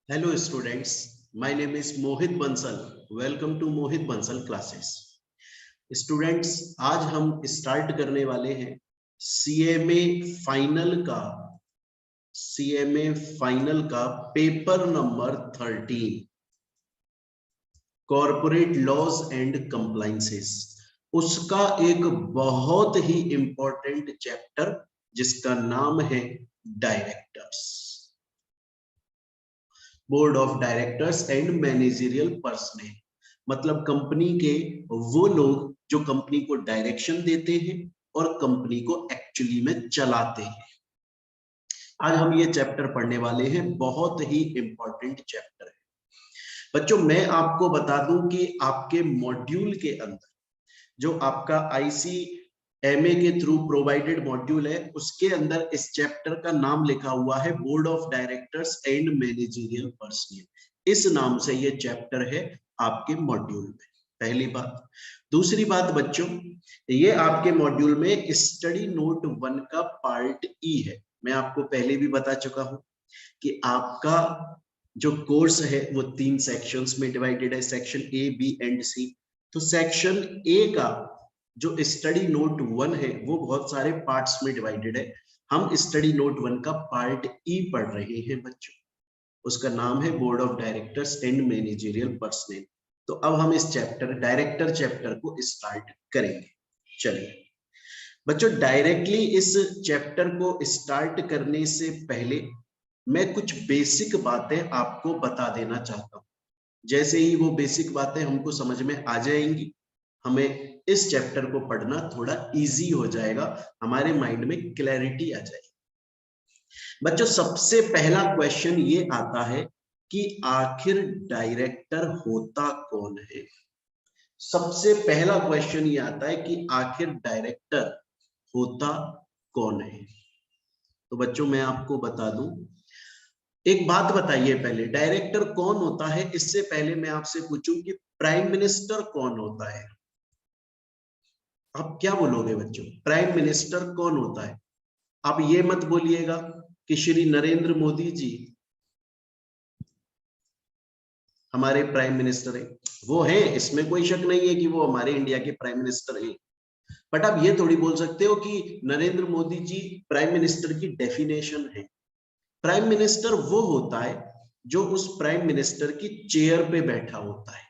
Hello students, my name is Mohit Bansal. Welcome to Mohit Bansal classes. Students, आज हम start करने वाले हैं CMA फाइनल का paper number 13 corporate laws and compliances. उसका एक बहुत ही इंपॉर्टेंट चैप्टर जिसका नाम है directors, board of directors and managerial personnel. मतलब कंपनी के वो लोग जो कंपनी को डायरेक्शन देते हैं और कंपनी को एक्चुअली में चलाते हैं। आज हम ये चैप्टर पढ़ने वाले हैं, बहुत ही इंपॉर्टेंट चैप्टर है बच्चों। मैं आपको बता दूं कि आपके मॉड्यूल के अंदर जो आपका ICMA के थ्रू प्रोवाइडेड मॉड्यूल है, उसके अंदर इस चैप्टर का नाम लिखा हुआ है board of directors and managerial personal. इस नाम से ये चैप्टर है आपके मॉड्यूल में, पहली बात। दूसरी बात बच्चों, ये आपके मॉड्यूल में स्टडी नोट 1 का पार्ट ई है। मैं आपको पहले भी बता चुका हूं कि आपका जो कोर्स है वो 3 सेक्शंस में डिवाइडेड है, section A, B and C। तो सेक्शन A का जो स्टडी नोट 1 है वो बहुत सारे पार्ट्स में डिवाइडेड है। हम स्टडी नोट 1 का पार्ट ई पढ़ रहे हैं बच्चों, उसका नाम है board of directors and managerial personal. तो अब हम इस चैप्टर डायरेक्टर चैप्टर को स्टार्ट करेंगे। चलिए बच्चों, डायरेक्टली इस चैप्टर को स्टार्ट करने से पहले मैं कुछ बेसिक बातें आपको बता देना चाहता हूं। जैसे ही वो बेसिक बातें हमको समझ में आ जाएंगी, हमें इस चैप्टर को पढ़ना थोड़ा इजी हो जाएगा, हमारे माइंड में क्लैरिटी आ जाएगी। बच्चों, सबसे पहला क्वेश्चन ये आता है कि आखिर डायरेक्टर होता कौन है। सबसे पहला क्वेश्चन ये आता है कि आखिर डायरेक्टर होता कौन है। तो बच्चों मैं आपको बता दूं, एक बात बताइए पहले, डायरेक्टर कौन होता है इससे पहले मैं आपसे पूछूं कि प्राइम मिनिस्टर कौन होता है। आप क्या बोलोगे बच्चों, प्राइम मिनिस्टर कौन होता है? आप ये मत बोलिएगा कि श्री नरेंद्र मोदी जी हमारे प्राइम मिनिस्टर है। वो हैं, इसमें कोई शक नहीं है कि वो हमारे इंडिया के प्राइम मिनिस्टर हैं। बट आप ये थोड़ी बोल सकते हो कि नरेंद्र मोदी जी प्राइम मिनिस्टर की डेफिनेशन है। प्राइम मिनिस्टर वो होता है जो उस प्राइम मिनिस्टर की चेयर पे बैठा होता है।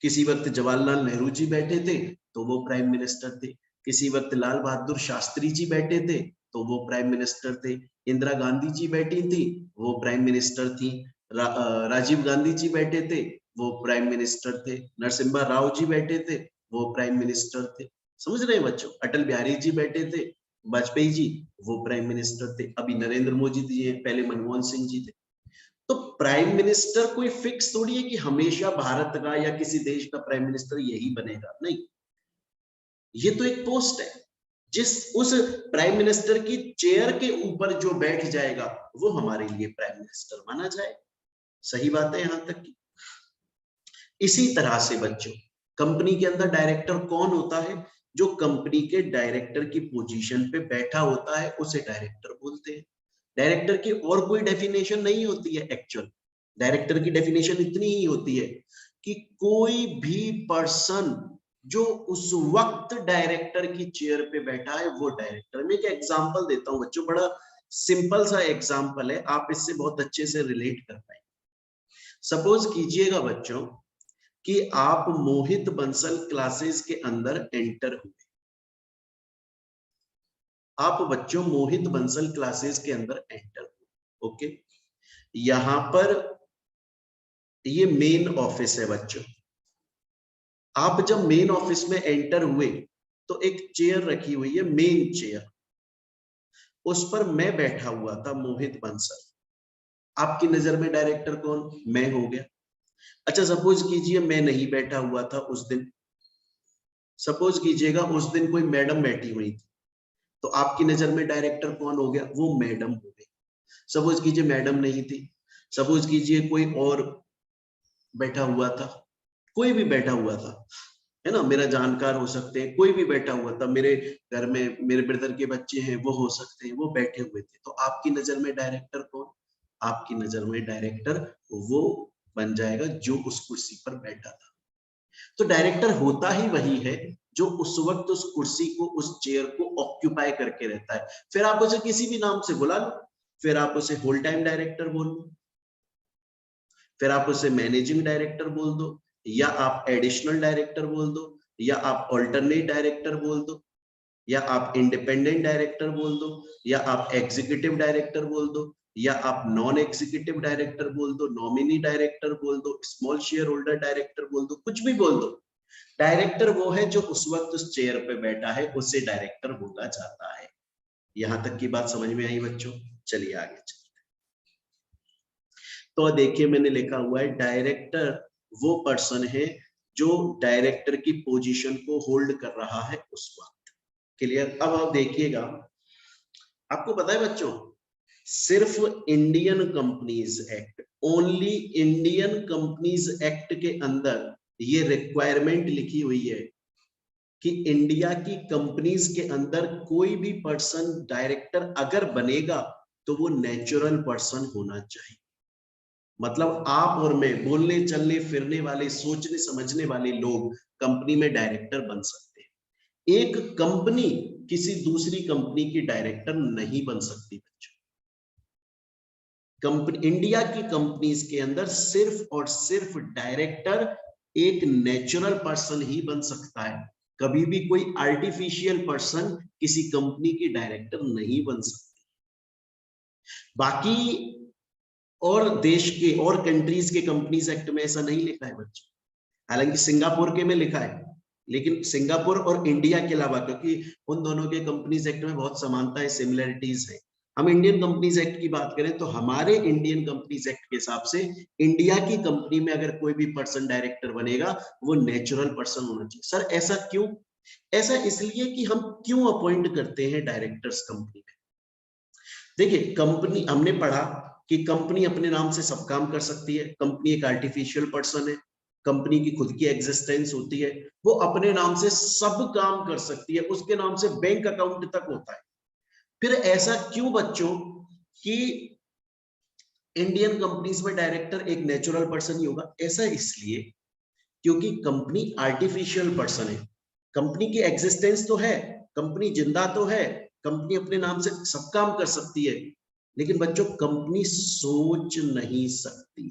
किसी वक्त जवाहरलाल नेहरू जी बैठे थे तो वो प्राइम मिनिस्टर थे, किसी वक्त लाल बहादुर शास्त्री जी बैठे थे तो वो प्राइम मिनिस्टर थे, इंदिरा गांधी जी बैठी थी वो प्राइम मिनिस्टर थी, राजीव गांधी जी बैठे थे वो प्राइम मिनिस्टर थे, नरसिम्हा राव जी बैठे थे वो प्राइम मिनिस्टर थे। समझ रहे हैं बच्चों? अटल बिहारी जी बैठे थे, वाजपेयी जी वो प्राइम मिनिस्टर थे, अभी नरेंद्र मोदी जी हैं, पहले मनमोहन सिंह जी थे। तो प्राइम मिनिस्टर कोई फिक्स थोड़ी है कि हमेशा भारत का या किसी देश का प्राइम मिनिस्टर यही बनेगा, नहीं। ये तो एक पोस्ट है, जिस उस प्राइम मिनिस्टर की चेयर के ऊपर जो बैठ जाएगा वो हमारे लिए प्राइम मिनिस्टर माना जाए। सही बात है यहां तक की। इसी तरह से बच्चों, कंपनी के अंदर डायरेक्टर कौन होता है? जो कंपनी के डायरेक्टर की पोजीशन पे बैठा होता है उसे डायरेक्टर बोलते हैं। डायरेक्टर की और कोई डेफिनेशन नहीं होती है। एक्चुअल डायरेक्टर की डेफिनेशन इतनी ही होती है कि कोई भी पर्सन जो उस वक्त डायरेक्टर की चेयर पे बैठा है वो डायरेक्टर। मैं एक एग्जांपल देता हूं बच्चों, बड़ा सिंपल सा एग्जांपल है, आप इससे बहुत अच्छे से रिलेट कर पाएंगे। सपोज कीजिएगा बच्चों कि आप मोहित बंसल क्लासेस के अंदर एंटर हुए। आप बच्चों मोहित बंसल क्लासेस के अंदर एंटर हुए, ओके। यहां पर ये मेन ऑफिस है बच्चों। आप जब मेन ऑफिस में एंटर हुए तो एक चेयर रखी हुई है, मेन चेयर, उस पर मैं बैठा हुआ था, मोहित बंसल। आपकी नजर में डायरेक्टर कौन? मैं हो गया। अच्छा सपोज कीजिए मैं नहीं बैठा हुआ था उस दिन, सपोज कीजिएगा उस दिन कोई मैडम बैठी हुई थी, तो आपकी नजर में डायरेक्टर कौन हो गया? वो मैडम हो गई। सपोज कीजिए मैडम नहीं थी, सपोज कीजिए कोई और बैठा हुआ था, कोई भी बैठा हुआ था, है ना, मेरा जानकार हो सकते हैं, कोई भी बैठा हुआ था, मेरे घर में मेरे ब्रदर के बच्चे हैं वो हो सकते हैं, वो बैठे हुए थे। तो आपकी नजर में डायरेक्टर कौन? आपकी नजर में डायरेक्टर वो बन जाएगा जो उस कुर्सी पर बैठा था। तो डायरेक्टर होता ही वही है जो उस वक्त उस कुर्सी को, उस चेयर को ऑक्यूपाई करके रहता है। फिर आप उसे किसी भी नाम से बुला लो, फिर आप उसे होल टाइम डायरेक्टर बोल लो, फिर आप उसे मैनेजिंग डायरेक्टर बोल दो, या आप एडिशनल डायरेक्टर बोल दो, या आप ऑल्टरनेट डायरेक्टर बोल दो, या आप इंडिपेंडेंट डायरेक्टर बोल दो, या आप एग्जीक्यूटिव डायरेक्टर बोल दो, या आप नॉन एग्जीक्यूटिव डायरेक्टर बोल दो, नॉमिनी डायरेक्टर बोल दो, स्मॉल शेयर होल्डर डायरेक्टर बोल दो, कुछ भी बोल दो। डायरेक्टर वो है जो उस वक्त उस चेयर पे बैठा है, उसे डायरेक्टर बोला जाता है। यहां तक की बात समझ में आई बच्चों? चलिए आगे चलते। तो देखिए मैंने लिखा हुआ है डायरेक्टर वो पर्सन है जो डायरेक्टर की पोजीशन को होल्ड कर रहा है उस वक्त। क्लियर? अब आप देखिएगा, आपको पता है बच्चों, सिर्फ Indian companies act, only Indian companies act के अंदर ये रिक्वायरमेंट लिखी हुई है कि इंडिया की कंपनीज के अंदर कोई भी पर्सन डायरेक्टर अगर बनेगा तो वो नेचुरल पर्सन होना चाहिए। मतलब आप और मैं, बोलने चलने फिरने वाले, सोचने समझने वाले लोग कंपनी में डायरेक्टर बन सकते हैं। एक कंपनी किसी दूसरी कंपनी की डायरेक्टर नहीं बन सकती बच्चों। कंपनी, इंडिया की कंपनीज के अंदर सिर्फ और सिर्फ डायरेक्टर एक नेचुरल पर्सन ही बन सकता है। कभी भी कोई आर्टिफिशियल पर्सन किसी कंपनी की डायरेक्टर नहीं बन सकती। बाकी और देश के और कंट्रीज के कंपनीज एक्ट में ऐसा नहीं लिखा है बच्चों। हालांकि सिंगापुर के में लिखा है, लेकिन सिंगापुर और इंडिया के अलावा, क्योंकि उन दोनों के कंपनीज एक्ट में बहुत समानता है, सिमिलरिटीज है। हम इंडियन कंपनीज एक्ट की बात करें तो हमारे इंडियन कंपनीज एक्ट के हिसाब से इंडिया की कंपनी में अगर कोई भी पर्सन डायरेक्टर बनेगा वो नेचुरल पर्सन होना चाहिए। सर ऐसा क्यों? ऐसा इसलिए कि हम क्यों अपॉइंट करते हैं डायरेक्टर्स कंपनी में। देखिए कंपनी, हमने पढ़ा कि कंपनी अपने नाम से सब काम कर सकती है। कंपनी एक आर्टिफिशियल पर्सन है, कंपनी की खुद की एग्जिस्टेंस होती है, वो अपने नाम से सब काम कर सकती है, उसके नाम से बैंक अकाउंट तक होता है। फिर ऐसा क्यों बच्चों कि इंडियन कंपनीज में डायरेक्टर एक नेचुरल पर्सन ही होगा? ऐसा इसलिए क्योंकि कंपनी आर्टिफिशियल पर्सन है, कंपनी की एग्जिस्टेंस तो है, कंपनी जिंदा तो है, कंपनी अपने नाम से सब काम कर सकती है, लेकिन बच्चों कंपनी सोच नहीं सकती,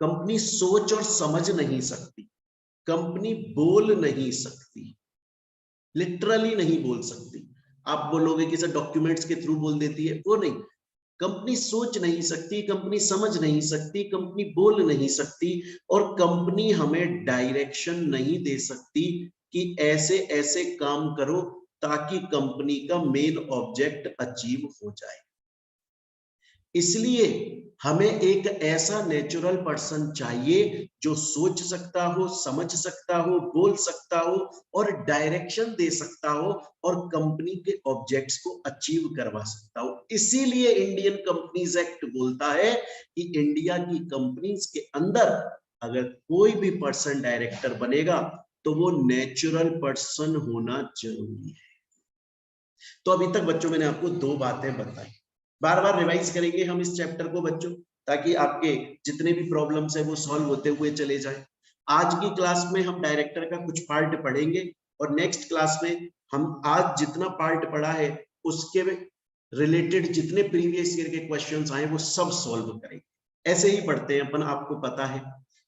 कंपनी सोच और समझ नहीं सकती, कंपनी बोल नहीं सकती, लिटरली नहीं बोल सकती। आप बोलोगे कि सर डॉक्यूमेंट्स के थ्रू बोल देती है, वो नहीं। कंपनी सोच नहीं सकती, कंपनी समझ नहीं सकती, कंपनी बोल नहीं सकती, और कंपनी हमें डायरेक्शन नहीं दे सकती कि ऐसे ऐसे काम करो ताकि कंपनी का मेन ऑब्जेक्ट अचीव हो जाए। इसलिए हमें एक ऐसा नेचुरल पर्सन चाहिए जो सोच सकता हो, समझ सकता हो, बोल सकता हो और डायरेक्शन दे सकता हो और कंपनी के ऑब्जेक्ट्स को अचीव करवा सकता हो। इसीलिए इंडियन कंपनीज एक्ट बोलता है कि इंडिया की कंपनीज के अंदर अगर कोई भी पर्सन डायरेक्टर बनेगा तो वो नेचुरल पर्सन होना जरूरी है। तो अभी तक बच्चों मैंने आपको दो बातें बताई, बार बार रिवाइज करेंगे हम इस चैप्टर को बच्चों, ताकि आपके जितने भी प्रॉब्लम्स है वो सॉल्व होते हुए चले जाए। आज की क्लास में हम डायरेक्टर का कुछ पार्ट पढ़ेंगे और नेक्स्ट क्लास में हम आज जितना पार्ट पढ़ा है उसके रिलेटेड जितने प्रीवियस ईयर के क्वेश्चंस आए वो सब सॉल्व करेंगे। ऐसे ही पढ़ते हैं अपन, आपको पता है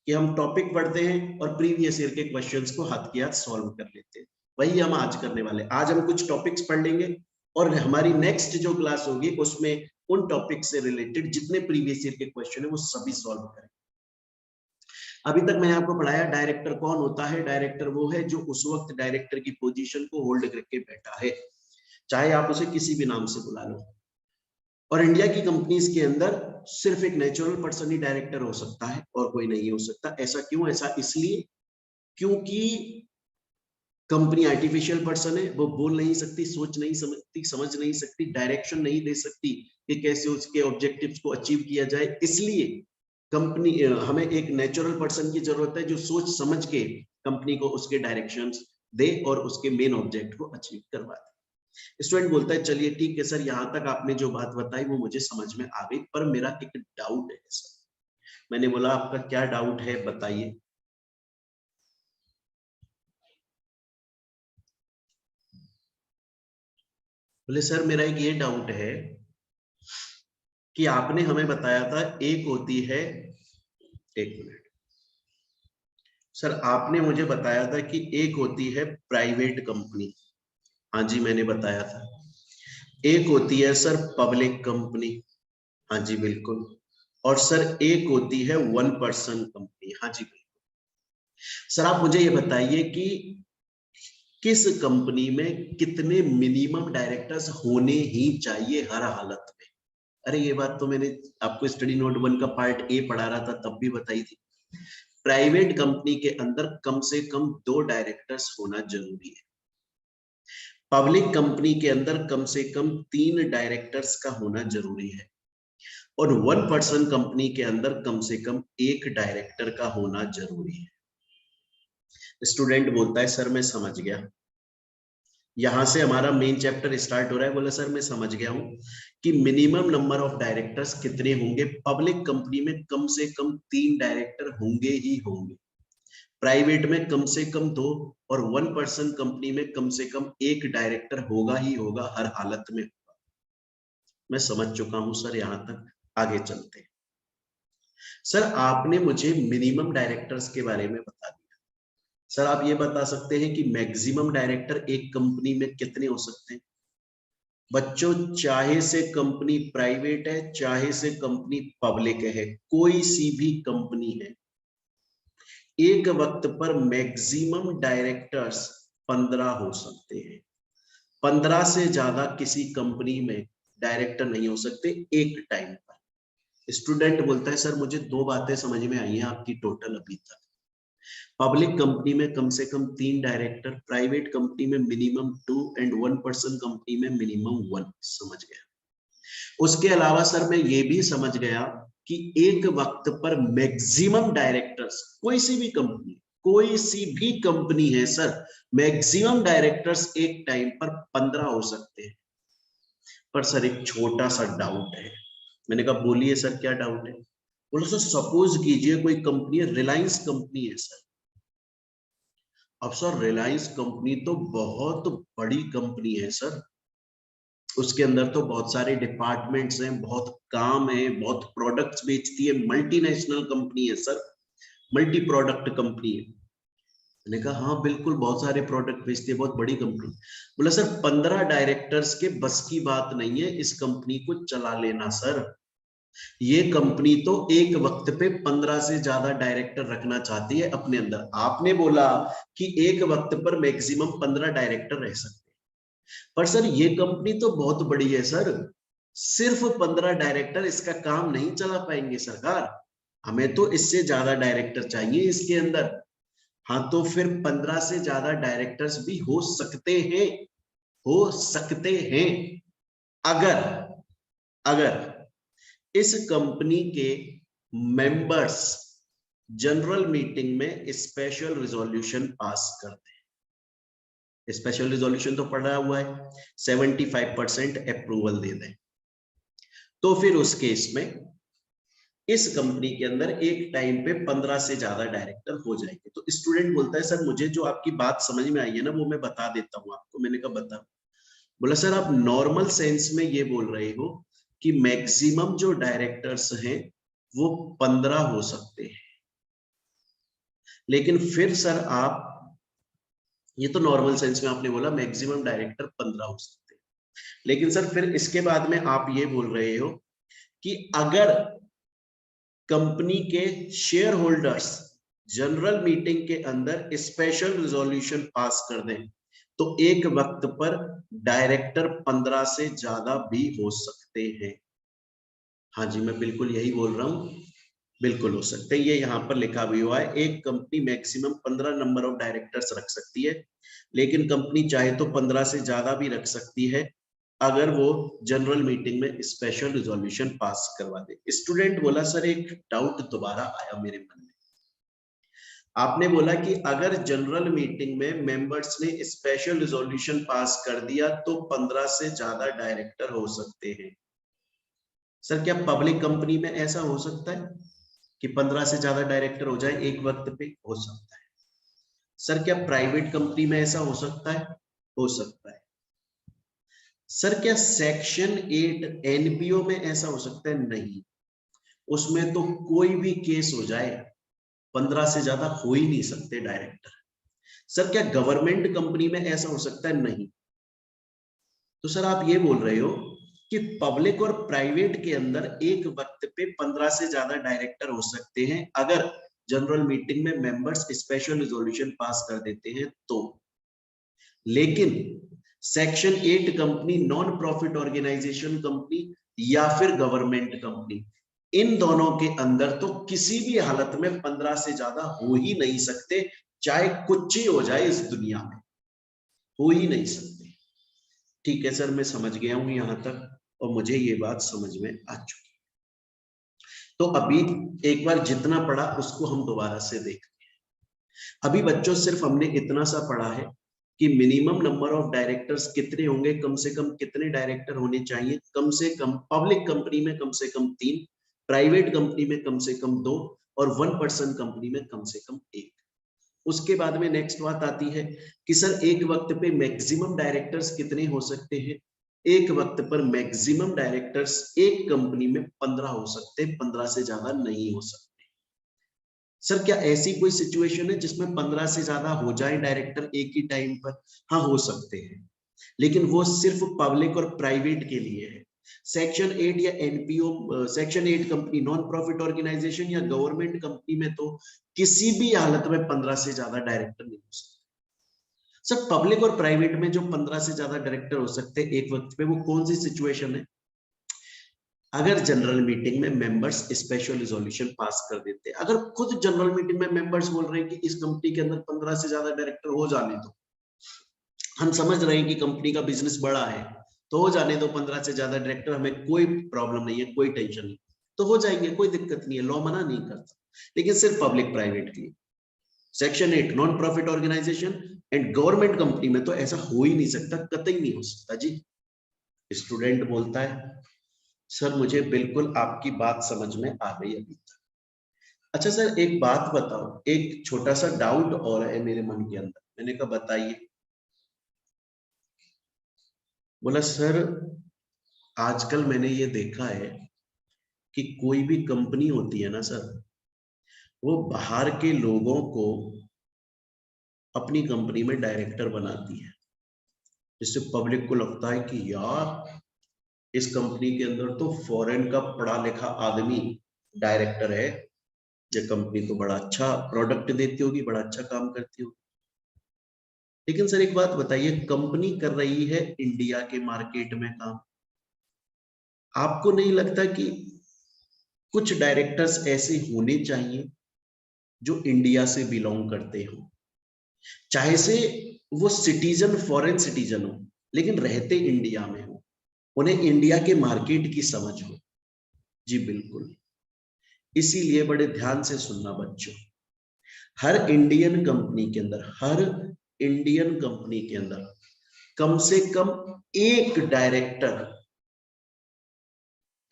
कि हम टॉपिक पढ़ते हैं और प्रीवियस ईयर के क्वेश्चंस को हाथ के हाथ सॉल्व कर लेते हैं। वही हम आज करने वाले। आज हम कुछ टॉपिक्स पढ़ लेंगे और हमारी नेक्स्ट जो क्लास होगी उसमें उन टॉपिक से रिलेटेड जितने प्रीवियस ईयर के क्वेश्चन है वो सभी सॉल्व करें। अभी तक मैंने आपको पढ़ाया डायरेक्टर कौन होता है। डायरेक्टर वो है जो उस वक्त डायरेक्टर की पोजीशन को होल्ड करके बैठा है, चाहे आप उसे किसी भी नाम से बुला लो। और इंडिया की कंपनीज के अंदर सिर्फ एक नेचुरल पर्सन ही डायरेक्टर हो सकता है और कोई नहीं हो सकता। ऐसा क्यों? ऐसा इसलिए क्योंकि कंपनी आर्टिफिशियल पर्सन है, वो बोल नहीं सकती, सोच नहीं समझती, समझ नहीं सकती, डायरेक्शन नहीं दे सकती कि कैसे उसके ऑब्जेक्टिव्स को अचीव किया जाए। इसलिए कंपनी, हमें एक नेचुरल पर्सन की जरूरत है जो सोच समझ के कंपनी को उसके डायरेक्शंस दे और उसके मेन ऑब्जेक्ट को अचीव करवा दे। स्टूडेंट बोलता है चलिए ठीक है सर, यहां तक आपने जो बात बताई वो मुझे समझ में आ गई, पर मेरा एक डाउट है सर। मैंने बोला आपका क्या डाउट है बताइए। बोले सर मेरा एक ये डाउट है कि आपने हमें बताया था एक होती है, एक मिनट सर, आपने मुझे बताया था कि एक होती है प्राइवेट कंपनी। हाँ जी मैंने बताया था। एक होती है सर पब्लिक कंपनी। हाँ जी बिल्कुल। और सर एक होती है वन पर्सन कंपनी। हाँ जी बिल्कुल। सर आप मुझे ये बताइए कि किस कंपनी में कितने मिनिमम डायरेक्टर्स होने ही चाहिए हर हालत में। अरे ये बात तो मैंने आपको स्टडी नोट 1 का पार्ट ए पढ़ा रहा था तब भी बताई थी। प्राइवेट कंपनी के अंदर कम से कम 2 डायरेक्टर्स होना जरूरी है। पब्लिक कंपनी के अंदर कम से कम 3 डायरेक्टर्स का होना जरूरी है। और वन पर्सन कंपनी के अंदर कम से कम 1 डायरेक्टर का होना जरूरी है। स्टूडेंट बोलता है सर मैं समझ गया, यहां से हमारा मेन चैप्टर स्टार्ट हो रहा है। बोला सर मैं समझ गया हूं कि मिनिमम नंबर ऑफ डायरेक्टर्स कितने होंगे। पब्लिक कंपनी में कम से कम 3 डायरेक्टर होंगे ही होंगे, प्राइवेट में कम से कम 2, और वन पर्सन कंपनी में कम से कम 1 डायरेक्टर होगा ही होगा, हर हालत में होगा। मैं समझ चुका हूं सर, यहां तक आगे चलते हैं। सर आपने मुझे मिनिमम डायरेक्टर्स के बारे में बता दिया। सर आप ये बता सकते हैं कि मैक्सिमम डायरेक्टर एक कंपनी में कितने हो सकते हैं? बच्चों चाहे से कंपनी प्राइवेट है चाहे से कंपनी पब्लिक है, कोई सी भी कंपनी है, एक वक्त पर मैक्सिमम डायरेक्टर्स 15 हो सकते हैं। 15 से ज्यादा किसी कंपनी में डायरेक्टर नहीं हो सकते एक टाइम पर। स्टूडेंट बोलता है सर मुझे 2 बातें समझ में आई हैं आपकी टोटल अभी तक। पब्लिक कंपनी में कम से कम 3 डायरेक्टर, प्राइवेट कंपनी में minimum 2 and one person company में मिनिमम 1। समझ गया। उसके अलावा सर मैं ये भी समझ गया कि एक वक्त पर मैक्सिमम डायरेक्टर्स, कोई सी भी कंपनी है सर, मैक्सिमम डायरेक्टर्स एक टाइम पर 15 हो सकते हैं। पर सर एक छोटा सा डाउट है। मैंने कहा बोलिए सर क्या डाउट है। बोला सर सपोज कीजिए कोई कंपनी है, रिलायंस कंपनी है सर। अब सर रिलायंस कंपनी तो बहुत बड़ी कंपनी है सर, उसके अंदर तो बहुत सारे डिपार्टमेंट्स हैं, बहुत काम है, बहुत प्रोडक्ट्स बेचती है, मल्टीनेशनल कंपनी है सर, मल्टी प्रोडक्ट कंपनी है। मैंने कहा हाँ बिल्कुल बहुत सारे प्रोडक्ट बेचती है, बहुत बड़ी कंपनी। बोला सर 15 डायरेक्टर्स के बस की बात नहीं है इस कंपनी को चला लेना सर। ये कंपनी तो एक वक्त पे 15 से ज्यादा डायरेक्टर रखना चाहती है अपने अंदर। आपने बोला कि एक वक्त पर मैक्सिमम 15 डायरेक्टर रह सकते हैं, पर सर ये कंपनी तो बहुत बड़ी है सर, सिर्फ 15 डायरेक्टर इसका काम नहीं चला पाएंगे सरकार, हमें तो इससे ज्यादा डायरेक्टर चाहिए इसके अंदर। हाँ तो फिर 15 से ज्यादा डायरेक्टर्स भी हो सकते हैं, हो सकते हैं, अगर अगर इस कंपनी के मेंबर्स जनरल मीटिंग में स्पेशल रिजोल्यूशन पास करते हैं। स्पेशल रिजोल्यूशन तो पढ़ा हुआ है, 75% अप्रूवल दे दें, तो फिर उस केस में इस कंपनी के अंदर एक टाइम पे 15 से ज्यादा डायरेक्टर हो जाएंगे। तो स्टूडेंट बोलता है सर मुझे जो आपकी बात समझ में आई है ना वो मैं बता देता हूं आपको। मैंने कहा बता। बोला सर आप नॉर्मल सेंस में ये बोल रहे हो कि मैक्सिमम जो डायरेक्टर्स हैं वो 15 हो सकते हैं, लेकिन फिर सर आप, ये तो नॉर्मल सेंस में आपने बोला मैक्सिमम डायरेक्टर 15 हो सकते हैं, लेकिन सर फिर इसके बाद में आप ये बोल रहे हो कि अगर कंपनी के शेयर होल्डर्स जनरल मीटिंग के अंदर स्पेशल रिजोल्यूशन पास कर दें तो एक वक्त पर डायरेक्टर 15 से ज्यादा भी हो सकते हैं। हाँ जी मैं बिल्कुल यही बोल रहा हूं, बिल्कुल हो सकते हैं। ये यहाँ पर लिखा भी हुआ है, एक company maximum 15 number of directors रख सकती है, लेकिन कंपनी चाहे तो 15 से ज्यादा भी रख सकती है अगर वो जनरल मीटिंग में स्पेशल रिजोल्यूशन पास करवा दे। स्टूडेंट बोला सर एक डाउट दोबारा आया मेरे मन में। आपने बोला कि अगर जनरल मीटिंग में मेंबर्स ने स्पेशल रिजोल्यूशन पास कर दिया तो 15 से ज्यादा डायरेक्टर हो सकते हैं। सर क्या पब्लिक कंपनी में ऐसा हो सकता है कि 15 से ज्यादा डायरेक्टर हो जाए एक वक्त पे? हो सकता है। सर क्या प्राइवेट कंपनी में ऐसा हो सकता है? हो सकता है। सर क्या सेक्शन 8 एनपीओ में ऐसा हो सकता है? नहीं, उसमें तो कोई भी केस हो जाए 15 से ज्यादा हो ही नहीं सकते डायरेक्टर। सर क्या गवर्नमेंट कंपनी में ऐसा हो सकता है? नहीं। तो सर आप ये बोल रहे हो कि पब्लिक और प्राइवेट के अंदर एक वक्त पे 15 से ज्यादा डायरेक्टर हो सकते हैं अगर जनरल मीटिंग में मेंबर्स स्पेशल रिजोल्यूशन पास कर देते हैं तो। लेकिन section 8 company, non profit organization company या फिर गवर्नमेंट कंपनी, इन दोनों के अंदर तो किसी भी हालत में 15 से ज्यादा हो ही नहीं सकते, चाहे कुछ ही हो जाए इस दुनिया में, हो ही नहीं सकते। ठीक है सर, मैं समझ गया हूं यहां तक और मुझे ये बात समझ में आ चुकी। तो अभी एक बार जितना पढ़ा उसको हम दोबारा से देखते हैं। अभी बच्चों सिर्फ हमने इतना सा पढ़ा है कि मिनिमम नंबर ऑफ डायरेक्टर्स कितने होंगे, कम से कम कितने डायरेक्टर होने चाहिए। कम से कम पब्लिक कंपनी में कम से कम 3, प्राइवेट कंपनी में कम से कम 2 और 1 पर्सन कंपनी में कम से कम 1। उसके बाद में नेक्स्ट बात आती है कि सर एक वक्त पे मैक्सिमम डायरेक्टर्स कितने हो सकते हैं? एक वक्त पर मैक्सिमम डायरेक्टर्स एक कंपनी में 15 हो सकते हैं, 15 से ज्यादा नहीं हो सकते। सर क्या ऐसी कोई सिचुएशन है जिसमें 15 से ज्यादा हो जाए डायरेक्टर एक ही टाइम पर? हाँ, हो सकते हैं, लेकिन वो सिर्फ पब्लिक और प्राइवेट के लिए है। सेक्शन 8 या NPO, section 8 company, non profit organization या गवर्नमेंट कंपनी में तो किसी भी हालत में 15 से ज्यादा डायरेक्टर नहीं हो सकते। सर पब्लिक और प्राइवेट में जो 15 से ज्यादा डायरेक्टर हो सकते हैं एक वक्त पे, वो कौन सी सिचुएशन है? अगर जनरल मीटिंग में मेंबर्स स्पेशल रिजोल्यूशन पास कर देते हैं। अगर खुद जनरल मीटिंग में मेंबर्स बोल रहे हैं कि इस कंपनी के अंदर 15 से ज्यादा डायरेक्टर हो जाने दो, हम समझ रहे हैं कि कंपनी का बिजनेस बड़ा है तो हो जाने दो 15 से ज्यादा डायरेक्टर, हमें कोई प्रॉब्लम नहीं है, कोई टेंशन नहीं, तो हो जाएंगे, कोई दिक्कत नहीं है, लॉ मना नहीं करता। लेकिन सिर्फ पब्लिक प्राइवेट की, section 8 non profit organization and government company में तो ऐसा हो ही नहीं सकता, कतई नहीं हो सकता जी। स्टूडेंट बोलता है सर मुझे बिल्कुल आपकी बात समझ में आ गई अभी तक। अच्छा सर एक बात बताओ, एक छोटा सा डाउट और है मेरे मन के अंदर। मैंने कहा बताइए। बोला सर आजकल मैंने ये देखा है कि कोई भी कंपनी होती है ना सर, वो बाहर के लोगों को अपनी कंपनी में डायरेक्टर बनाती है, जिससे पब्लिक को लगता है कि यार इस कंपनी के अंदर तो फॉरेन का पढ़ा लिखा आदमी डायरेक्टर है, ये कंपनी तो बड़ा अच्छा प्रोडक्ट देती होगी, बड़ा अच्छा काम करती होगी। लेकिन सर एक बात बताइए, कंपनी कर रही है इंडिया के मार्केट में काम, आपको नहीं लगता कि कुछ डायरेक्टर्स ऐसे होने चाहिए जो इंडिया से बिलोंग करते हो, चाहे से वो सिटीजन, फॉरेन सिटीजन हो, लेकिन रहते इंडिया में हो, उन्हें इंडिया के मार्केट की समझ हो? जी बिल्कुल। इसीलिए बड़े ध्यान से सुनना बच्चों, हर इंडियन कंपनी के अंदर, हर इंडियन कंपनी के अंदर कम से कम एक डायरेक्टर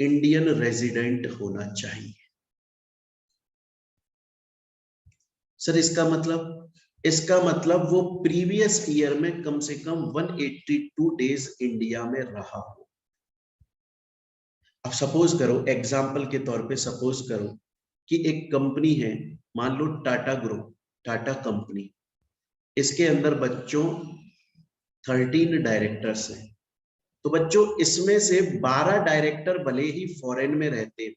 इंडियन रेजिडेंट होना चाहिए। सर इसका मतलब वो प्रीवियस ईयर में कम से कम 182 डेज इंडिया में रहा हो। अब सपोज करो, एग्जाम्पल के तौर पे सपोज करो कि एक कंपनी है, मान लो टाटा ग्रुप, टाटा कंपनी, इसके अंदर बच्चों 13 डायरेक्टर्स हैं। तो बच्चों इसमें से 12 डायरेक्टर भले ही फॉरेन में रहते हैं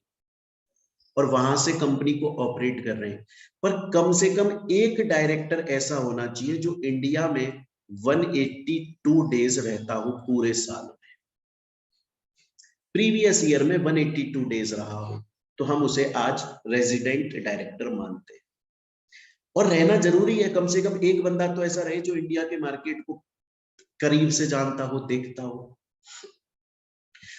और वहां से कंपनी को ऑपरेट कर रहे हैं, पर कम से कम एक डायरेक्टर ऐसा होना चाहिए जो इंडिया में 182 डेज रहता हो पूरे साल में। प्रीवियस ईयर में 182 डेज रहा हो तो हम उसे आज रेजिडेंट डायरेक्टर मानते हैं। और रहना जरूरी है, कम से कम एक बंदा तो ऐसा रहे जो इंडिया के मार्केट को करीब से जानता हो, देखता हो।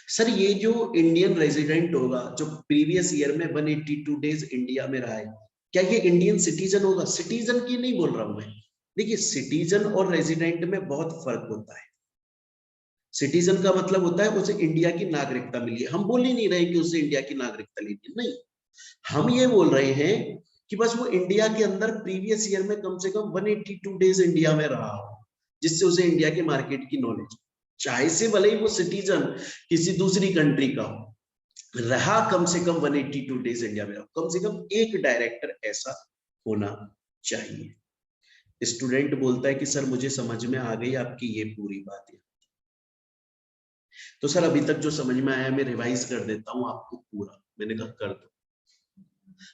सर ये जो इंडियन रेजिडेंट होगा जो प्रीवियस ईयर में 182 डेज इंडिया में रहा है, क्या ये इंडियन सिटीजन होगा? सिटीजन की नहीं बोल रहा हूं मैं। देखिए, सिटीजन और रेजिडेंट में बहुत फर्क होता है। सिटीजन का मतलब होता है उसे इंडिया की नागरिकता मिली है। हम बोल ही नहीं रहे कि उसे इंडिया की नागरिकता लेनी है, नहीं। हम ये बोल रहे हैं कि बस वो इंडिया के अंदर प्रीवियस ईयर में कम से कम 182 डेज इंडिया में रहा हो, जिससे उसे इंडिया के मार्केट की नॉलेज, चाहे से भले ही वो सिटीजन किसी दूसरी कंट्री का हो, रहा कम से कम 182 डेज इंडिया में, कम से कम एक डायरेक्टर ऐसा होना चाहिए। स्टूडेंट बोलता है कि सर मुझे समझ में आ गई आपकी ये पूरी बात है। तो सर अभी तक जो समझ में आया मैं रिवाइज कर देता हूं आपको पूरा। मैंने कहा कर दो।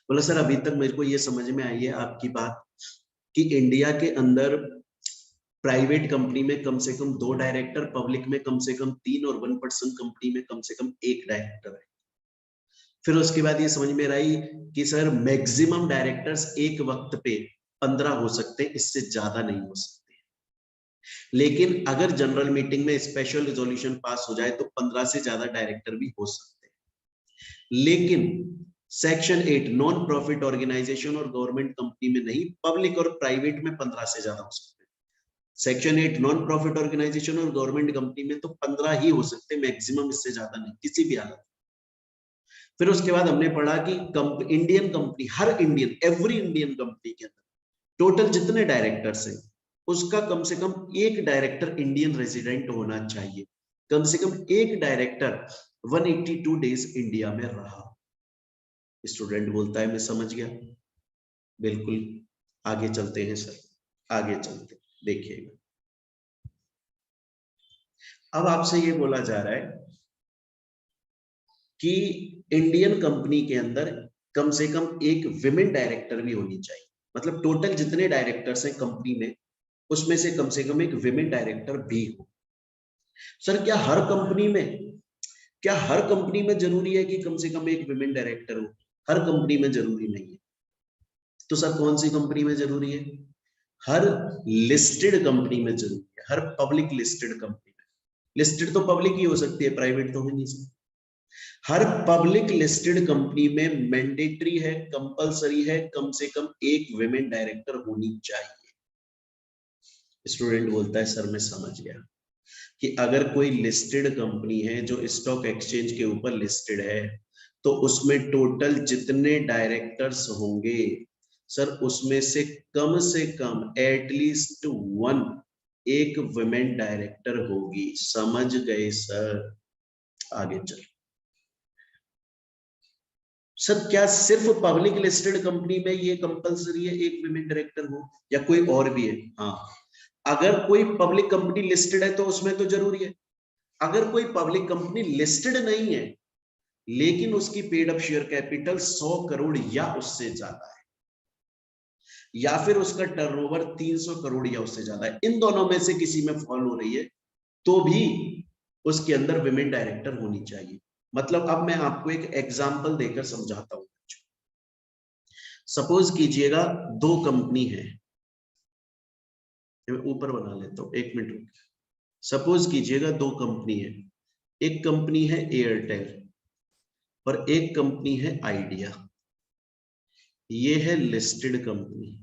बोला सर अभी तक मेरे को ये समझ में आई है आपकी बात कि इंडिया के अंदर प्राइवेट कंपनी में कम से कम 2 डायरेक्टर, पब्लिक में कम से कम 3 और 1% कंपनी में कम से कम 1 डायरेक्टर है। फिर उसके बाद ये समझ में आई कि सर मैक्सिमम डायरेक्टर्स एक वक्त पे 15 हो सकते हैं, इससे ज्यादा नहीं हो सकते। लेकिन अगर जनरल मीटिंग में स्पेशल रिजोल्यूशन पास हो जाए तो 15 से ज्यादा डायरेक्टर भी हो सकते हैं। लेकिन सेक्शन 8 नॉन प्रॉफिट ऑर्गेनाइजेशन और गवर्नमेंट कंपनी में नहीं, पब्लिक और प्राइवेट में 15 से ज्यादा हो सकते हैं। सेक्शन 8 नॉन प्रॉफिट ऑर्गेनाइजेशन और गवर्नमेंट कंपनी में तो 15 ही हो सकते हैं मैक्सिमम, इससे ज्यादा नहीं किसी भी हालत। फिर उसके बाद हमने पढ़ा कि इंडियन कंपनी, हर इंडियन, एवरी इंडियन कंपनी के अंदर टोटल जितने डायरेक्टर्स हैं उसका कम से कम एक डायरेक्टर इंडियन रेजिडेंट होना चाहिए। कम से कम एक डायरेक्टर 182 डेज इंडिया में रहा। स्टूडेंट बोलता है मैं समझ गया। बिल्कुल, आगे चलते हैं सर, आगे चलते देखिएगा। अब आपसे ये बोला जा रहा है कि इंडियन कंपनी के अंदर कम से कम एक विमेन डायरेक्टर भी होनी चाहिए। मतलब टोटल जितने डायरेक्टर्स हैं कंपनी में उसमें से कम एक विमेन डायरेक्टर भी हो। सर क्या हर कंपनी में जरूरी है कि कम से कम एक विमेन डायरेक्टर हो? हर कंपनी में जरूरी नहीं है। तो सर कौन सी कंपनी में जरूरी है? हर लिस्टेड कंपनी में जरूरी है, हर पब्लिक लिस्टेड कंपनी में। लिस्टेड तो पब्लिक ही हो सकती है, प्राइवेट तो हो नहीं सकती। हर पब्लिक लिस्टेड कंपनी में मैंडेटरी है, कंपलसरी है, कम से कम एक विमेन डायरेक्टर होनी चाहिए। स्टूडेंट बोलता है सर मैं समझ गया कि अगर कोई लिस्टेड कंपनी है जो स्टॉक एक्सचेंज के ऊपर लिस्टेड है तो उसमें टोटल जितने डायरेक्टर्स होंगे सर उसमें से कम एटलीस्ट 1 एक वुमेन डायरेक्टर होगी। समझ गए सर? आगे चल। सर क्या सिर्फ पब्लिक लिस्टेड कंपनी में ये कंपलसरी है एक विमेन डायरेक्टर हो या कोई और भी है? हाँ, अगर कोई पब्लिक कंपनी लिस्टेड है तो उसमें तो जरूरी है। अगर कोई पब्लिक कंपनी लिस्टेड नहीं है लेकिन उसकी paid up share capital 100 crore या उससे ज्यादा है, या फिर उसका टर्नओवर 300 करोड़ या उससे ज्यादा है, इन दोनों में से किसी में फॉल हो रही है तो भी उसके अंदर विमेन डायरेक्टर होनी चाहिए। मतलब अब मैं आपको एक एग्जांपल देकर समझाता हूं। सपोज कीजिएगा 2 कंपनी है, ऊपर बना लेता हूं, 1 मिनट। सपोज कीजिएगा 2 कंपनी है, एक कंपनी है एयरटेल और एक कंपनी है आइडिया। ये है लिस्टेड कंपनी,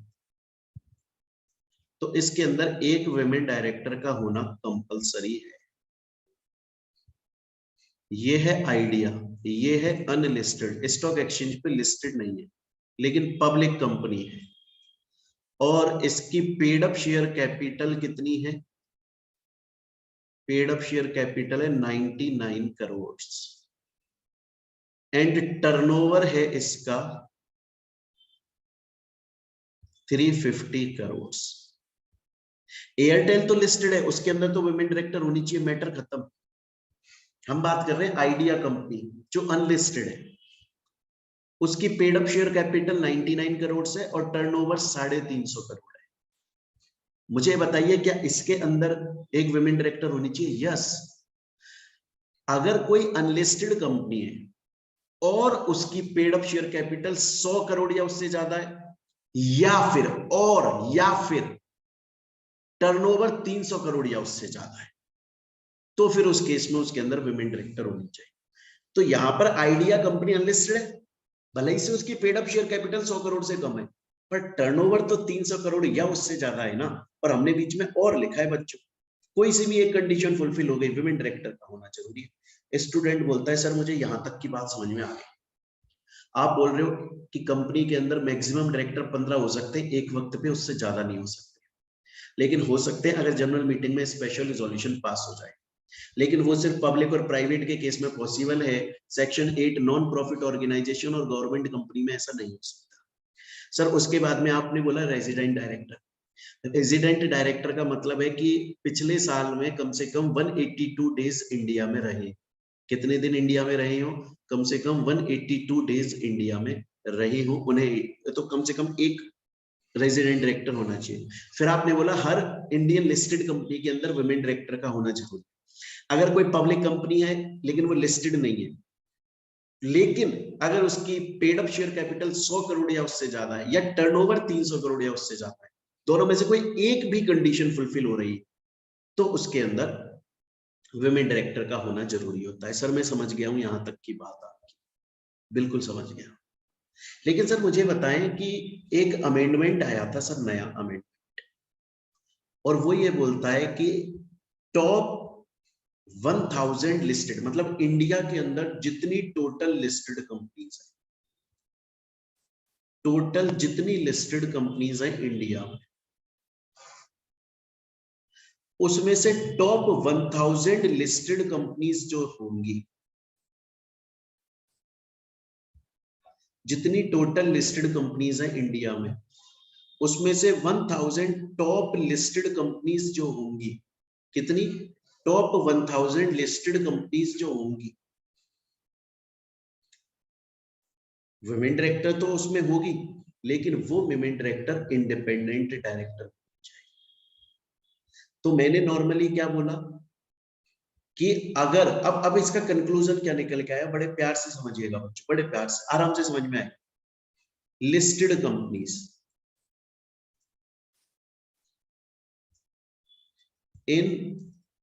तो इसके अंदर एक विमेन डायरेक्टर का होना कंपलसरी है। ये है आइडिया, ये है अनलिस्टेड, स्टॉक एक्सचेंज पे लिस्टेड नहीं है लेकिन पब्लिक कंपनी है और इसकी पेड अप शेयर कैपिटल कितनी है? पेड अप शेयर कैपिटल है 99 करोड़ एंड टर्नओवर है इसका 350 करोड़। एयरटेल तो लिस्टेड है, उसके अंदर तो वुमेन डायरेक्टर होनी चाहिए, मैटर खत्म। हम बात कर रहे हैं आइडिया कंपनी जो अनलिस्टेड है, उसकी paid up share capital 99 crore है और टर्नओवर 350 करोड़ है। मुझे बताइए क्या इसके अंदर एक वुमेन डायरेक्टर होनी चाहिए? यस। अगर कोई अनलिस्टेड कंपनी है और उसकी paid up share capital 100 crore या उससे ज्यादा है, या फिर टर्नओवर 300 करोड़ या उससे ज्यादा है, तो फिर उस केस में उसके अंदर विमेन डायरेक्टर होनी चाहिए। तो यहां पर आइडिया कंपनी अनलिस्टेड है, भले ही से उसकी paid up share capital 100 crore से कम है, पर टर्नओवर तो 300 करोड़ या उससे ज्यादा है ना। और हमने बीच में और लिखा है बच्चों, कोई सी भी एक कंडीशन फुलफिल हो गई, विमेन डायरेक्टर का होना जरूरी है। स्टूडेंट बोलता है सर मुझे यहां तक की बात समझ में आ गई, आप बोल रहे हो कि कंपनी के अंदर मैक्सिमम डायरेक्टर 15 हो सकते हैं एक वक्त पे, उससे ज्यादा नहीं हो सकते, लेकिन हो सकते हैं अगर जनरल मीटिंग में स्पेशल रिजोल्यूशन पास हो जाए, लेकिन वो सिर्फ पब्लिक और प्राइवेट के केस में पॉसिबल है। सेक्शन 8 नॉन प्रॉफिट ऑर्गेनाइजेशन और गवर्नमेंट कंपनी में ऐसा नहीं हो सकता। सर उसके बाद में आपने बोला रेजिडेंट डायरेक्टर। रेजिडेंट डायरेक्टर का मतलब है कि पिछले साल में कम से कम 182 डेज इंडिया में रहे। कितने दिन इंडिया में रहे हो? कम से कम 182 डेज इंडिया में रहे हो, उन्हें तो कम से कम एक रेजिडेंट डायरेक्टर होना चाहिए। फिर आपने बोला हर इंडियन लिस्टेड कंपनी के अंदर वुमेन डायरेक्टर का होना जरूरी। अगर कोई पब्लिक कंपनी है लेकिन वो लिस्टेड नहीं है, लेकिन अगर उसकी paid up share capital 100 crore या उससे ज्यादा है, या टर्नओवर 300 करोड़ या उससे ज्यादा है, दोनों में से कोई एक भी कंडीशन फुलफिल हो रही है, तो उसके अंदर वुमेन डायरेक्टर का होना जरूरी होता है। सर मैं समझ गया हूं यहां तक की बात आपकी, बिल्कुल समझ गया। लेकिन सर मुझे बताएं कि एक अमेंडमेंट आया था सर, नया अमेंडमेंट, और वो ये बोलता है कि टॉप 1000 लिस्टेड, मतलब इंडिया के अंदर जितनी टोटल लिस्टेड कंपनीज है, टोटल जितनी लिस्टेड कंपनीज है इंडिया में, उसमें से टॉप 1000 लिस्टेड कंपनीज जो होंगी, जितनी टोटल लिस्टेड कंपनीज है इंडिया में, उसमें से 1000 टॉप लिस्टेड कंपनीज जो होंगी, कितनी? टॉप 1000 लिस्टेड कंपनीज जो होंगी, वुमेन डायरेक्टर तो उसमें होगी, लेकिन वो वुमेन डायरेक्टर इंडिपेंडेंट डायरेक्टर। तो मैंने नॉर्मली क्या बोला कि अगर अब इसका कंक्लूजन क्या निकल के आया, बड़े प्यार से समझिएगा बच्चों, बड़े प्यार से आराम से समझ में आए। Listed companies in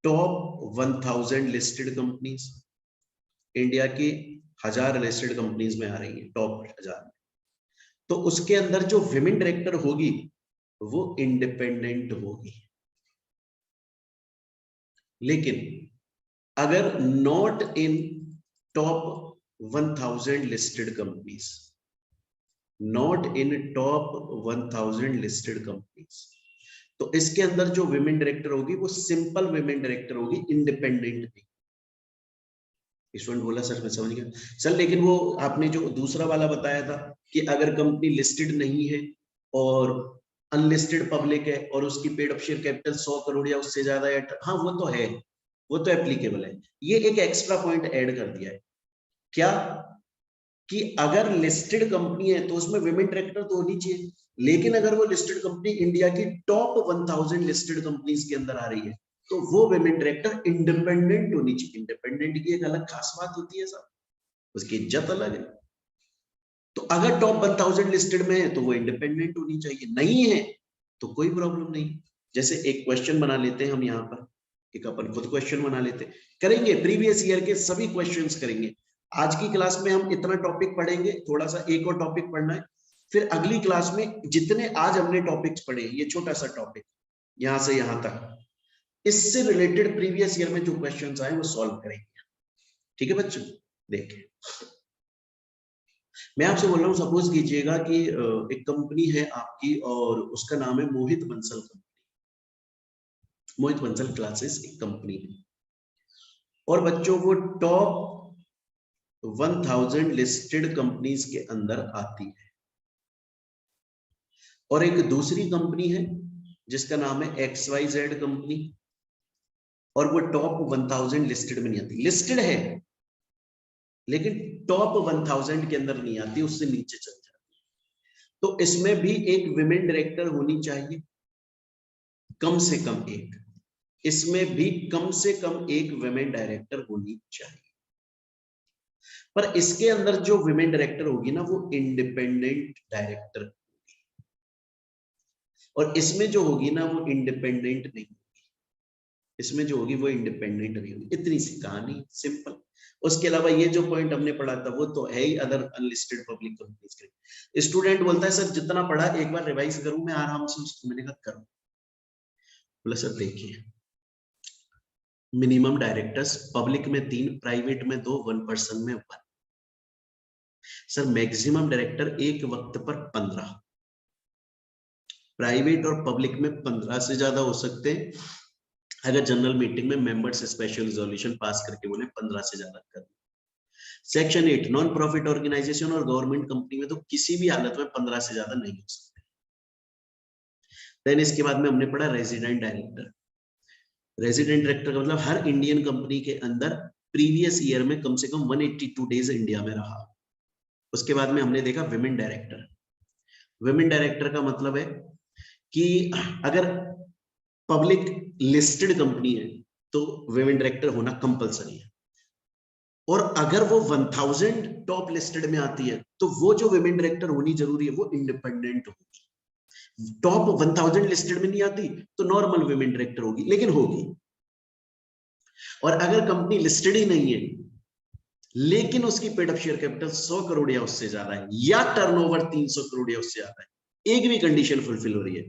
top 1000 listed companies, India की 1000 लिस्टेड कंपनीज में आ रही है टॉप 1000 में, तो उसके अंदर जो विमेन डायरेक्टर होगी वो इंडिपेंडेंट होगी। लेकिन अगर not in top 1000 listed companies, not in top 1000 listed companies, तो इसके अंदर जो विमेन डायरेक्टर होगी वो सिंपल विमेन डायरेक्टर होगी, इंडिपेंडेंट नहीं। स्टूडेंट बोला सर मैं समझ गया सर, लेकिन वो आपने जो दूसरा वाला बताया था कि अगर कंपनी लिस्टेड नहीं है और अनलिस्टेड पब्लिक है और उसकी paid up share capital 100 crore या उससे ज्यादा है, हाँ वो तो है, वो तो एप्लीकेबल है। ये एक एक्स्ट्रा पॉइंट ऐड कर दिया है क्या, कि अगर लिस्टेड कंपनी है तो उसमें विमेन डायरेक्टर तो होनी चाहिए, लेकिन अगर वो लिस्टेड कंपनी इंडिया की टॉप 1000 लिस्टेड कंपनीज के अंदर आ रही है तो वो विमेन डायरेक्टर इंडिपेंडेंट होनी चाहिए। इंडिपेंडेंट की एक अलग खास बात होती है साहब, उसकी इज्जत अलग है। तो अगर टॉप 1000 लिस्टेड में है तो वो इंडिपेंडेंट होनी चाहिए, नहीं है तो कोई प्रॉब्लम नहीं। जैसे एक क्वेश्चन बना लेते हैं हम यहाँ पर, एक अपन खुद क्वेश्चन बना लेते हैं, करेंगे प्रीवियस ईयर के सभी क्वेश्चंस करेंगे। आज की क्लास में हम इतना टॉपिक पढ़ेंगे, थोड़ा सा एक और टॉपिक पढ़ना है, फिर अगली क्लास में जितने आज हमने टॉपिक्स पढ़े, ये छोटा सा टॉपिक यहां से यहां तक, इससे रिलेटेड प्रीवियस ईयर में जो क्वेश्चंस आए वो सॉल्व करेंगे। ठीक है बच्चों, देखिए मैं आपसे बोल रहा हूँ, सपोज कीजिएगा कि एक कंपनी है आपकी और उसका नाम है मोहित बंसल कंपनी, मोहित बंसल क्लासेस एक कंपनी है, और बच्चों वो टॉप 1000 लिस्टेड कंपनीज के अंदर आती है। और एक दूसरी कंपनी है जिसका नाम है XYZ कंपनी, और वो टॉप 1000 लिस्टेड में नहीं आती, लिस्टेड है लेकिन टॉप 1000 के अंदर नहीं आती, उससे नीचे चल जाती। तो इसमें भी एक विमेन डायरेक्टर होनी चाहिए, कम से कम एक, इसमें भी कम से कम एक विमेन डायरेक्टर होनी चाहिए। पर इसके अंदर जो विमेन डायरेक्टर होगी ना वो इंडिपेंडेंट डायरेक्टर होगी, और इसमें जो होगी ना वो इंडिपेंडेंट नहीं होगी। इसमें जो होगी वो इंडिपेंडेंट नहीं होगी। इतनी सी कहानी, सिंपल। उसके अलावा ये जो पॉइंट हमने पढ़ा था वो तो है ही अदर अनलिस्टेड पब्लिक कंपनीज के। स्टूडेंट बोलता है सर जितना पढ़ा एक बार रिवाइज करूं मैं आराम से उसको, मैंने कहा करो। बोला सर देखिए, मिनिमम डायरेक्टर्स पब्लिक में 3, प्राइवेट में 2, 1% में 1। सर मैक्सिमम डायरेक्टर एक वक्त पर 15, प्राइवेट और पब्लिक में 15 से ज्यादा हो सकते हैं अगर जनरल मीटिंग में मेंबर्स स्पेशल रिजोल्यूशन पास करके बोले 15 से ज्यादा कर। सेक्शन 8 नॉन प्रॉफिट ऑर्गेनाइजेशन और गवर्नमेंट कंपनी में तो किसी भी हालत में 15 से ज्यादा नहीं हो सकते। देन इसके बाद में हमने पढ़ा रेजिडेंट डायरेक्टर। रेजिडेंट डायरेक्टर का मतलब हर इंडियन कंपनी के अंदर प्रीवियस ईयर में कम से कम 182 डेज इंडिया में रहा। उसके बाद में हमने देखा विमेन डायरेक्टर। विमेन डायरेक्टर का मतलब है कि अगर पब्लिक लिस्टेड कंपनी है तो विमेन डायरेक्टर होना कंपलसरी है, और अगर वो 1000 टॉप लिस्टेड में आती है तो वो जो विमेन डायरेक्टर होनी जरूरी है वो इंडिपेंडेंट होगी। टॉप 1000 लिस्टेड में नहीं आती तो नॉर्मल विमेन डायरेक्टर होगी, लेकिन होगी। और अगर कंपनी लिस्टेड ही नहीं है लेकिन उसकी paid up share capital 100 crore या उससे ज्यादा है, या टर्नओवर 300 करोड़ या उससे ज्यादा है, एक भी कंडीशन फुलफिल हो रही है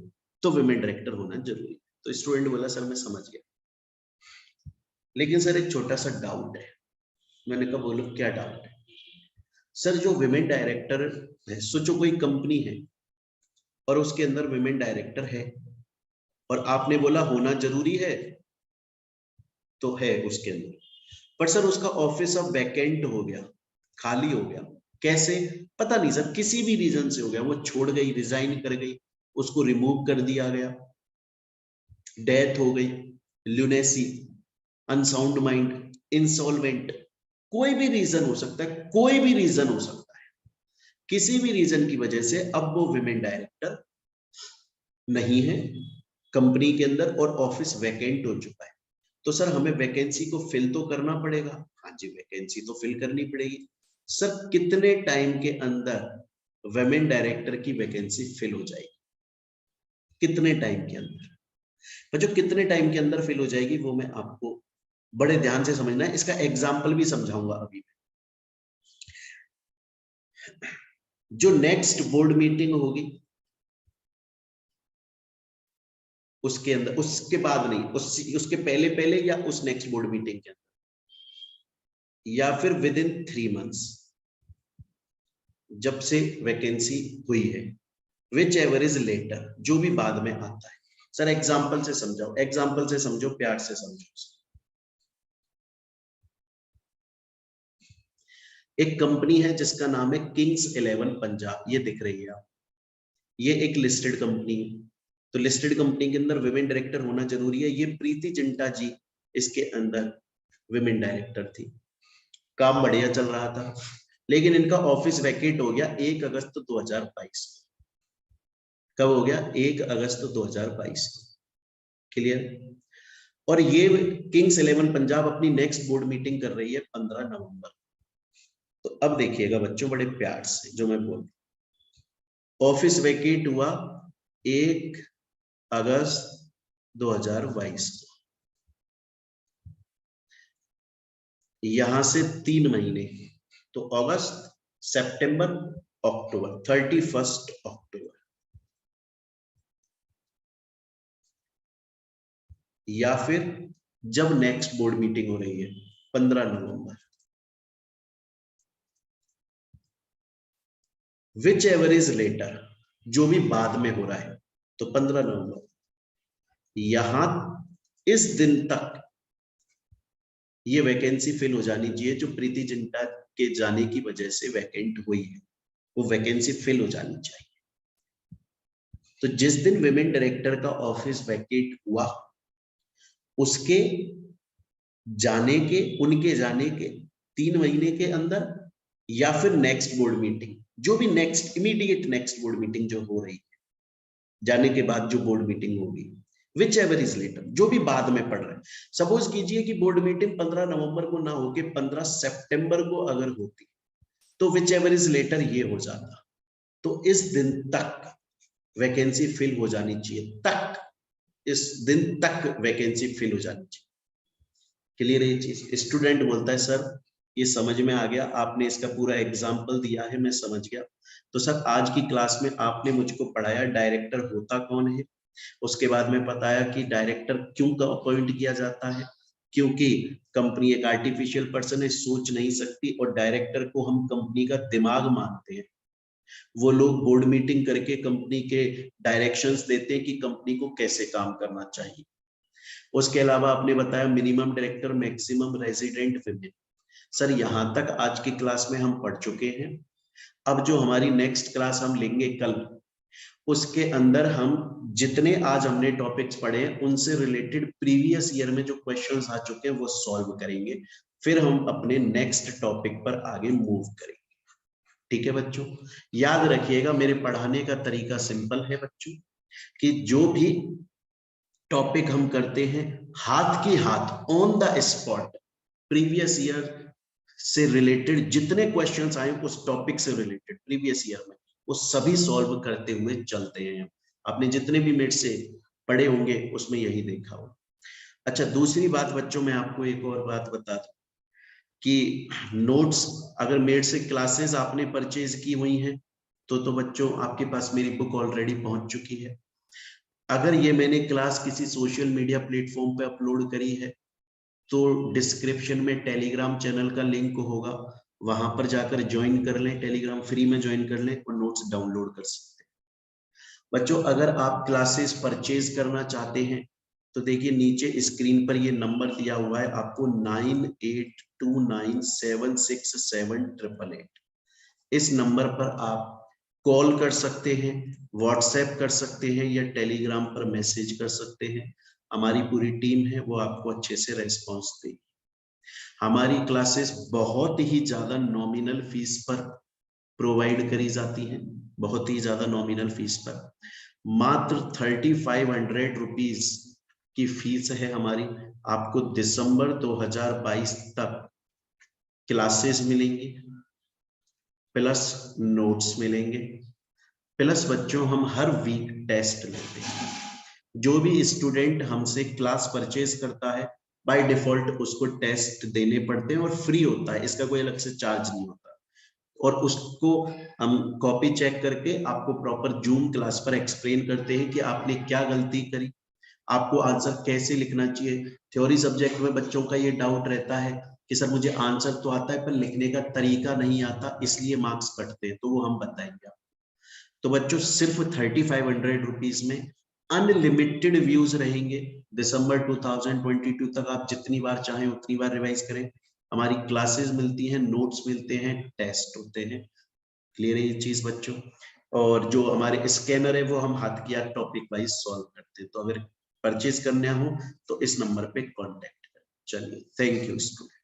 तो विमेन डायरेक्टर होना जरूरी है। तो स्टूडेंट बोला सर मैं समझ गया, लेकिन सर एक छोटा सा डाउट है। मैंने कहा बोलो क्या डाउट है। सर जो विमेन डायरेक्टर है, सोचो कोई कंपनी है और उसके अंदर विमेन डायरेक्टर है और आपने बोला होना जरूरी है तो है उसके अंदर, पर सर उसका ऑफिस अब वैकेंट हो गया, खाली हो गया, कैसे पता नहीं सर, किसी भी रीजन से हो गया, वो छोड़ गई, रिजाइन कर गई, उसको रिमूव कर दिया गया, डेथ हो गई, ल्यूनेसी, अनसाउंड माइंड, इंसॉल्वेंट, कोई भी रीजन हो सकता है, कोई भी रीजन हो सकता है, किसी भी रीजन की वजह से अब वो विमेन डायरेक्टर नहीं है कंपनी के अंदर और ऑफिस वैकेंट हो चुका है, तो सर हमें वैकेंसी को फिल तो करना पड़ेगा। हाँ जी, वैकेंसी तो फिल करनी पड़ेगी। सर कितने टाइम के अंदर वुमेन डायरेक्टर की वैकेंसी फिल हो जाएगी, कितने टाइम के अंदर? तो जो कितने टाइम के अंदर फिल हो जाएगी वो मैं आपको बड़े ध्यान से समझना है, इसका एग्जाम्पल भी समझाऊंगा अभी। जो नेक्स्ट बोर्ड मीटिंग होगी उसके अंदर, उसके बाद नहीं, उसके पहले पहले या उस नेक्स्ट बोर्ड मीटिंग के अंदर या फिर विद इन 3 मंथ्स जब से वैकेंसी हुई है, विच एवर इज लेटर, जो भी बाद में आता है। सर एग्जाम्पल से समझाओ, एग्जाम्पल से समझो, प्यार से समझो। एक कंपनी है जिसका नाम है किंग्स 11 पंजाब, ये दिख रही है आप, ये एक लिस्टेड कंपनी है। तो लिस्टेड कंपनी के अंदर विमेन डायरेक्टर होना जरूरी है। ये प्रीति जिंटा जी इसके अंदर विमेन डायरेक्टर थी, काम बढ़िया चल रहा था, लेकिन इनका ऑफिस वैकेट हो गया 1 अगस्त 2022। कब हो गया? 1 अगस्त 2022। क्लियर? और ये किंग्स 11 पंजाब अपनी नेक्स्ट बोर्ड मीटिंग कर रही है 15 नवंबर। तो अब देखिएगा बच्चों बड़े प्यार से जो मैं बोल, ऑफिस वैकेट हुआ 1 अगस्त 2022 को, यहां से 3 महीने, तो अगस्त, सितंबर, अक्टूबर, 31 अक्टूबर, या फिर जब नेक्स्ट बोर्ड मीटिंग हो रही है 15 नवंबर, विच एवर इज लेटर, जो भी बाद में हो रहा है, तो 15 नवंबर, यहां इस दिन तक ये वैकेंसी फिल हो जानी चाहिए जो प्रीति जिंटा के जाने की वजह से वैकेंट हुई है, वो वैकेंसी फिल हो जानी चाहिए। तो जिस दिन विमेन डायरेक्टर का ऑफिस वैकेट हुआ उसके जाने के, उनके जाने के 3 महीने के अंदर, या फिर नेक्स्ट बोर्ड मीटिंग, जो भी next immediate next board meeting जो हो रही है, जाने के बाद जो बोर्ड मीटिंग होगी, विच एवर इज लेटर, जो भी बाद में पड़ रहा है। सपोज कीजिए कि बोर्ड मीटिंग 15 नवंबर को ना होके 15 सितंबर को अगर होती तो विच एवर इज लेटर ये हो जाता, तो इस दिन तक वैकेंसी फिल हो जानी चाहिए, तक इस दिन तक वैकेंसी फिल हो जानी चाहिए। क्लियर है ये चीज? स्टूडेंट बोलता है सर ये समझ में आ गया, आपने इसका पूरा एग्जाम्पल दिया है, मैं समझ गया। तो सर आज की क्लास में आपने मुझको पढ़ाया डायरेक्टर होता कौन है, उसके बाद में बताया कि डायरेक्टर क्यों अपॉइंट किया जाता है, क्योंकि कंपनी एक आर्टिफिशियल पर्सन है, सोच नहीं सकती, और डायरेक्टर को हम कंपनी का दिमाग मानते हैं। वो लोग बोर्ड मीटिंग करके कंपनी के डायरेक्शंस देते हैं कि कंपनी को कैसे काम करना चाहिए। उसके अलावा आपने बताया minimum director, maximum resident women. Sir यहाँ तक आज की क्लास में हम पढ़ चुके हैं। अब जो हमारी नेक्स्ट क्लास हम लेंगे कल, उसके अंदर हम जितने आज हमने टॉपिक्स पढ़े हैं उनसे रिलेटेड प्रीवियस ईयर में जो क्वेश्चंस आ चुके हैं वो सॉल्व करेंगे, फिर हम अपने नेक्स्ट टॉपिक पर आगे मूव करेंगे। ठीक है बच्चों, याद रखिएगा मेरे पढ़ाने का तरीका सिंपल है बच्चों, कि जो भी टॉपिक हम करते हैं हाथ की हाथ on the spot previous year से रिलेटेड जितने क्वेश्चंस आए उस टॉपिक से रिलेटेड प्रीवियस ईयर में वो सभी सॉल्व करते हुए चलते हैं। आपने जितने भी मेट से पढ़े होंगे उसमें यही देखा हो। अच्छा दूसरी बात बच्चों, मैं आपको एक और बात बता दूं कि नोट्स अगर मेट से क्लासेस आपने परचेज की हुई हैं तो बच्चों आपके पास मेरी बुक ऑलरेडी पहुंच चुकी है। अगर ये मैंने क्लास किसी सोशल मीडिया प्लेटफॉर्म पे अपलोड करी है तो डिस्क्रिप्शन में टेलीग्राम चैनल का लिंक होगा, वहां पर जाकर ज्वाइन कर लें, टेलीग्राम फ्री में ज्वाइन कर लें और नोट्स डाउनलोड कर सकते हैं। बच्चों अगर आप क्लासेस परचेज करना चाहते हैं तो देखिए नीचे स्क्रीन पर ये नंबर दिया हुआ है आपको 9829767888। इस नंबर पर आप कॉल कर सकते हैं, व्हाट्सएप कर सकते हैं या टेलीग्राम पर मैसेज कर सकते हैं। हमारी पूरी टीम है वो आपको अच्छे से रेस्पॉन्स देगी। हमारी क्लासेस बहुत ही ज्यादा नॉमिनल फीस पर प्रोवाइड करी जाती हैं, बहुत ही ज्यादा नॉमिनल फीस पर, मात्र 3500 रुपीज की फीस है हमारी। आपको दिसंबर 2022 तक क्लासेस मिलेंगी प्लस नोट्स मिलेंगे, प्लस बच्चों हम हर वीक टेस्ट लेते हैं। जो भी स्टूडेंट हमसे क्लास परचेज करता है बाय डिफॉल्ट उसको टेस्ट देने पड़ते हैं और फ्री होता है, इसका कोई अलग से चार्ज नहीं होता। और उसको हम कॉपी चेक करके आपको प्रॉपर जूम क्लास पर एक्सप्लेन करते हैं कि आपने क्या गलती करी, आपको आंसर कैसे लिखना चाहिए। थ्योरी सब्जेक्ट में बच्चों का ये डाउट रहता है कि सर मुझे आंसर तो आता है पर लिखने का तरीका नहीं आता इसलिए मार्क्स कटते हैं, तो वो हम बताएंगे। तो बच्चों सिर्फ 3500 रुपीज में अनलिमिटेड व्यूज रहेंगे। दिसंबर 2022 तक आप जितनी बार चाहें उतनी बार रिवाइज करें। हमारी क्लासेस मिलती हैं, नोट्स मिलते हैं, टेस्ट होते हैं। क्लियर है ये चीज बच्चों? और जो हमारे स्कैनर है वो हम हाथ की हाथ टॉपिक वाइज सॉल्व करते हैं। तो अगर परचेज करना हो तो इस नंबर पे कांटेक्ट करें। चलिए, थैंक यू स्टूडेंट।